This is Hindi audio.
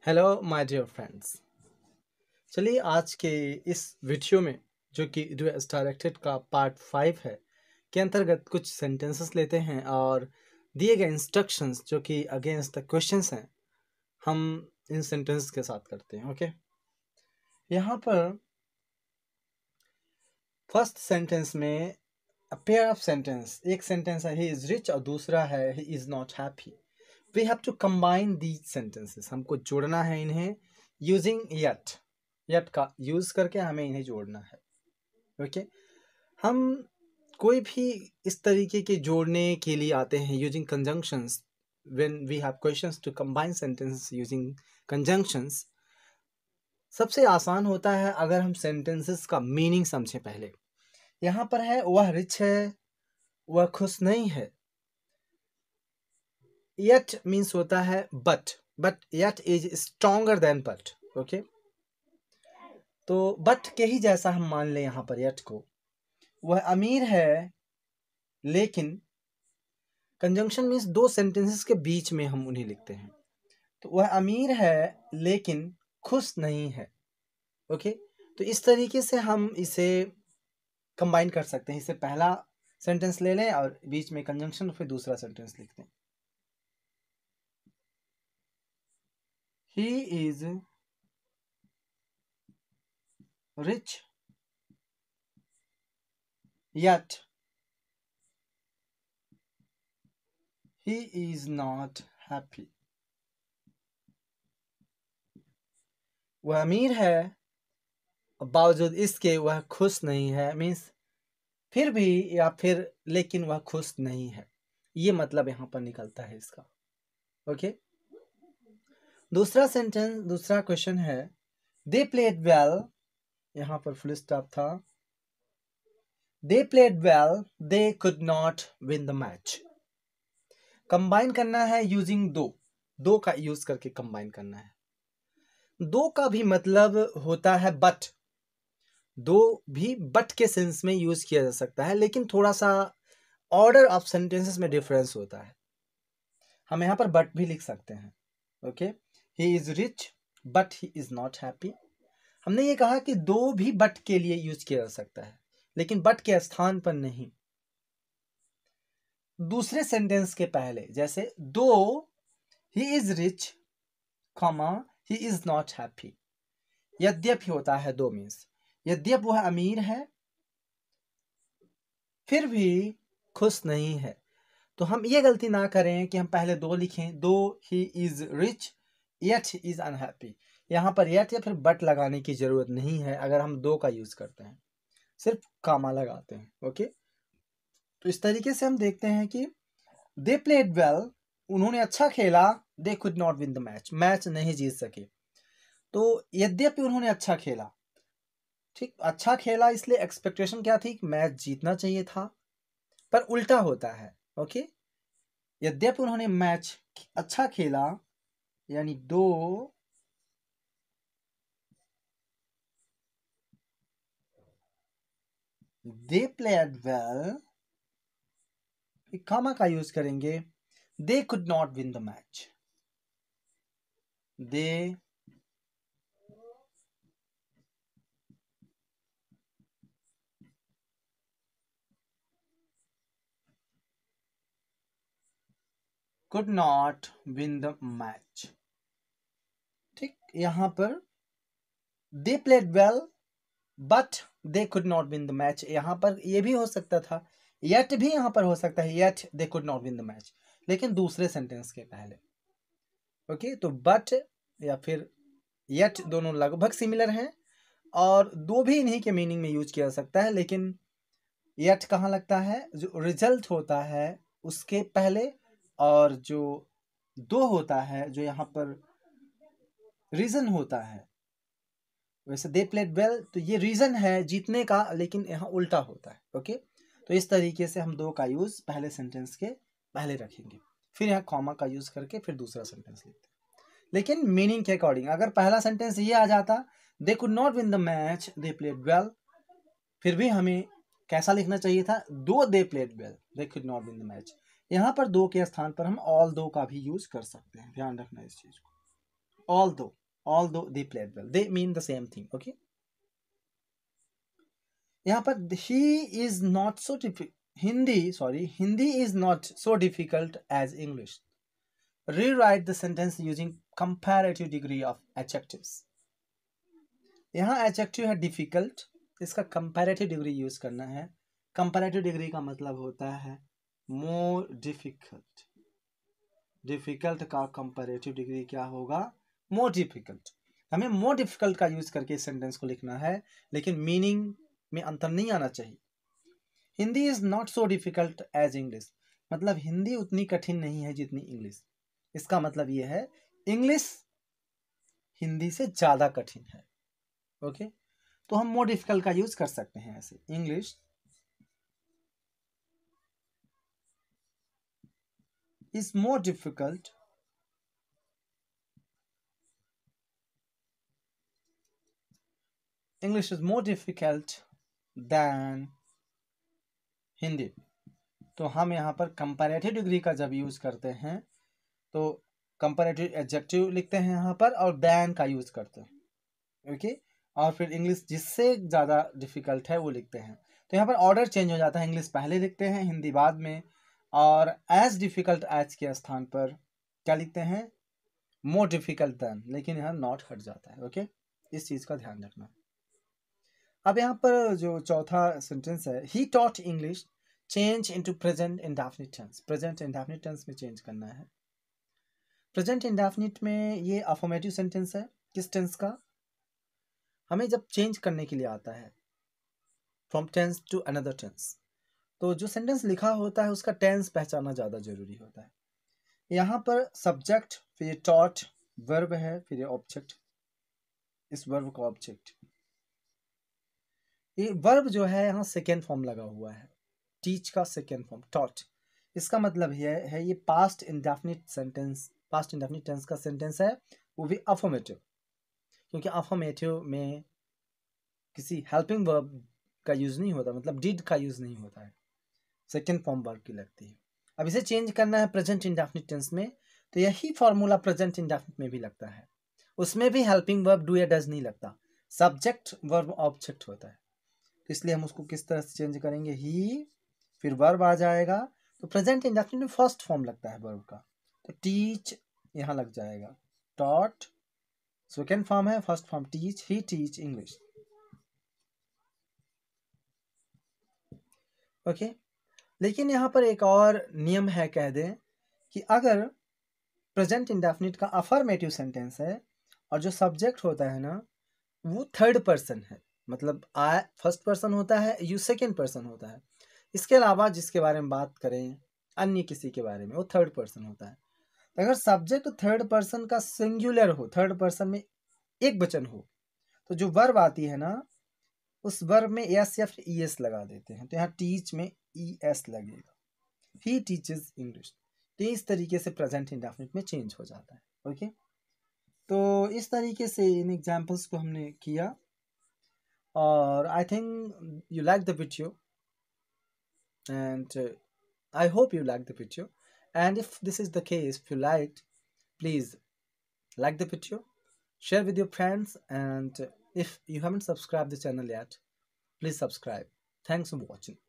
Hello my dear friends. चलिए आज के इस वीडियो में जो कि डू डायरेक्टेड का पार्ट 5 है के अंतर्गत कुछ सेंटेंसेस लेते हैं और दिए गए इंस्ट्रक्शंस जो कि अगेंस्ट द क्वेश्चंस हैं हम इन सेंटेंसेस के साथ करते हैं। ओके, यहाँ पर फर्स्ट सेंटेंस में अ पेयर ऑफ सेंटेंस, एक सेंटेंस है ही इज रिच और दूसरा है he is not happy. We have to combine these sentences, हमको जोड़ना है इन्हें यूजिंग यट का यूज करके हमें इन्हें जोड़ना है। ओके, हम कोई भी इस तरीके के जोड़ने के लिए आते हैं using conjunctions. When we have questions to combine sentences using conjunctions, सबसे आसान होता है अगर हम सेंटेंसेस का मीनिंग समझें पहले। यहाँ पर है वह रिच है, वह खुश नहीं है। yet मीन्स होता है but yet is stronger than but. Okay, तो बट के ही जैसा हम मान लें यहाँ पर yet को। वह अमीर है लेकिन, कंजंक्शन मीन्स दो सेंटेंसेस के बीच में हम उन्हें लिखते हैं। तो वह अमीर है लेकिन खुश नहीं है। ओके, तो इस तरीके से हम इसे कंबाइन कर सकते हैं। इसे पहला सेंटेंस ले लें और बीच में कंजंक्शन, फिर दूसरा सेंटेंस लिखते हैं। ही is rich yet he is not happy। वह अमीर है, बावजूद इसके वह खुश नहीं है। मीन्स फिर भी या फिर लेकिन वह खुश नहीं है, ये मतलब यहाँ पर निकलता है इसका। ओके, दूसरा सेंटेंस, दूसरा क्वेश्चन है दे प्लेड वेल, यहाँ पर फुल स्टॉप था। They played well, they could not win the match. Combine करना है यूजिंग दो का यूज करके कंबाइन करना है। दो का भी मतलब होता है बट, दो भी बट के सेंस में यूज किया जा सकता है, लेकिन थोड़ा सा ऑर्डर ऑफ सेंटेंसेस में डिफरेंस होता है। हम यहाँ पर बट भी लिख सकते हैं। Okay, he is rich but he is not happy. हमने ये कहा कि दो भी बट के लिए यूज किया जा सकता है, लेकिन बट के स्थान पर नहीं। दूसरे सेंटेंस के पहले, जैसे दो ही is rich comma he is not happy. यद्यपि होता है दो मीन्स यद्यपि वह अमीर है फिर भी खुश नहीं है। तो हम ये गलती ना करें कि हम पहले दो लिखें, दो ही is rich yet is unhappy. यहाँ पर yet या फिर बट लगाने की जरूरत नहीं है अगर हम दो का यूज करते हैं, सिर्फ कामा लगाते हैं। ओके, तो इस तरीके से हम देखते हैं कि दे प्लेड वेल, उन्होंने अच्छा खेला। They could not win the match नहीं जीत सके। तो यद्यपि उन्होंने अच्छा खेला, ठीक, अच्छा खेला इसलिए एक्सपेक्टेशन क्या थी, मैच जीतना चाहिए था, पर उल्टा होता है। ओके, यद्यपि उन्होंने मैच अच्छा खेला, यानी दो दे प्लेड वेल, कामा का यूज करेंगे। They could not win the match, they could not win the match. ठीक, यहां पर they played well but they could not win the match, यहां पर ये भी हो सकता था, येट भी यहां पर हो सकता है, yet they could not win the match, लेकिन दूसरे सेंटेंस के पहले। ओके, तो बट या फिर येट दोनों लगभग सिमिलर हैं और दो भी इन्हीं के मीनिंग में यूज किया जा सकता है, लेकिन येट कहाँ लगता है, जो रिजल्ट होता है उसके पहले, और जो दो होता है जो यहाँ पर रीजन होता है। वैसे दे प्लेड वेल तो ये रीजन है जीतने का, लेकिन यहाँ उल्टा होता है। ओके, तो इस तरीके से हम दो का यूज पहले सेंटेंस के पहले रखेंगे, फिर यहाँ कॉमा का यूज करके फिर दूसरा सेंटेंस लिखते हैं, लेकिन मीनिंग के अकॉर्डिंग। अगर पहला सेंटेंस ये आ जाता they could not win the match they played well, फिर भी हमें कैसा लिखना चाहिए था, दो they played well they could not win the match. यहाँ पर दो के स्थान पर हम ऑल दो का भी यूज कर सकते हैं, ध्यान रखना इस चीज को, ऑल दो। although they played well. They mean the same thing. Okay. यहाँ पर he is not so difficult. Hindi is not so difficult as English. Rewrite the sentence using comparative degree of adjectives. यहाँ adjective है difficult, इसका comparative degree यूज करना है. comparative degree का मतलब होता है more difficult. difficult का comparative degree क्या होगा? more difficult. हमें more difficult का यूज करके इस सेंटेंस को लिखना है, लेकिन मीनिंग में अंतर नहीं आना चाहिए. Hindi is not so difficult as English, मतलब हिंदी उतनी कठिन नहीं है जितनी इंग्लिश. इसका मतलब ये है इंग्लिश हिंदी से ज्यादा कठिन है. ओके, तो हम मोर डिफिकल्ट का यूज कर सकते हैं ऐसे. English is more difficult English is more difficult than Hindi. तो हम यहाँ पर कंपैरेटिव डिग्री का जब यूज करते हैं तो कंपैरेटिव एडजेक्टिव लिखते हैं यहाँ पर और देन का यूज करते हैं. ओके, और फिर इंग्लिश जिससे ज़्यादा डिफिकल्ट है वो लिखते हैं. तो यहाँ पर ऑर्डर चेंज हो जाता है, इंग्लिश पहले लिखते हैं, हिंदी बाद में, और एज डिफिकल्ट एज के स्थान पर क्या लिखते हैं? मोर डिफिकल्ट देन, लेकिन यहाँ नॉट हट जाता है. ओके, इस चीज़ का ध्यान रखना. अब यहाँ पर जो चौथा सेंटेंस है, he taught English, change into present indefinite tense. Present indefinite tense में चेंज करना है. प्रेजेंट इंडेफिनिट में ये अफर्मेटिव सेंटेंस है. किस टेंस का? हमें जब चेंज करने के लिए आता है from tense to another tense, तो जो सेंटेंस लिखा होता है उसका टेंस पहचानना ज़्यादा जरूरी होता है. यहाँ पर सब्जेक्ट, फिर ये टॉट वर्ब है, फिर ये ऑब्जेक्ट, इस वर्ब का ऑब्जेक्ट. ये वर्ब जो है यहाँ सेकेंड फॉर्म लगा हुआ है, टीच का सेकेंड फॉर्म टॉट. इसका मतलब ये past indefinite sentence, past indefinite tense का सेंटेंस है, वो भी अफर्मेटिव, क्योंकि अफर्मेटिव में किसी हेल्पिंग वर्ब का यूज नहीं होता, मतलब डिड का यूज नहीं होता है, सेकेंड फॉर्म वर्ब की लगती है. अब इसे चेंज करना है प्रेजेंट इंडेफिनिट टेंस में, तो यही फॉर्मूला प्रेजेंट इंडेफिनिट में भी लगता है. उसमें भी हेल्पिंग वर्ब डू या डज नहीं लगता, सब्जेक्ट वर्ब ऑब्जेक्ट होता है. तो इसलिए हम उसको किस तरह से चेंज करेंगे? ही, फिर वर्ब आ जाएगा, तो प्रेजेंट इंडेफिनिट में फर्स्ट फॉर्म लगता है वर्ब का, तो टीच यहाँ लग जाएगा. टॉट सेकेंड फॉर्म है, फर्स्ट फॉर्म टीच, ही टीच इंग्लिश. ओके, लेकिन यहाँ पर एक और नियम है, कह दें कि अगर प्रेजेंट इंडेफिनिट का अफर्मेटिव सेंटेंस है और जो सब्जेक्ट होता है ना वो थर्ड पर्सन है, मतलब आई फर्स्ट पर्सन होता है, यू सेकेंड पर्सन होता है, इसके अलावा जिसके बारे में बात करें अन्य किसी के बारे में, वो थर्ड पर्सन होता है. तो अगर सब्जेक्ट थर्ड पर्सन का सिंगुलर हो, थर्ड पर्सन में एक वचन हो, तो जो वर्ब आती है ना उस वर्ब में एस या फिर ई एस लगा देते हैं. तो यहाँ टीच में ई एस लगेगा, ही टीचेस इंग्लिश. तो इस तरीके से प्रेजेंट इंडेफिनिट में चेंज हो जाता है. ओके, तो इस तरीके से इन एग्जाम्पल्स को हमने किया, और I think you like the video, and I hope you like the video. And if this is the case, if you liked, please like the video, share with your friends, and if you haven't subscribed the channel yet, please subscribe. Thanks for watching.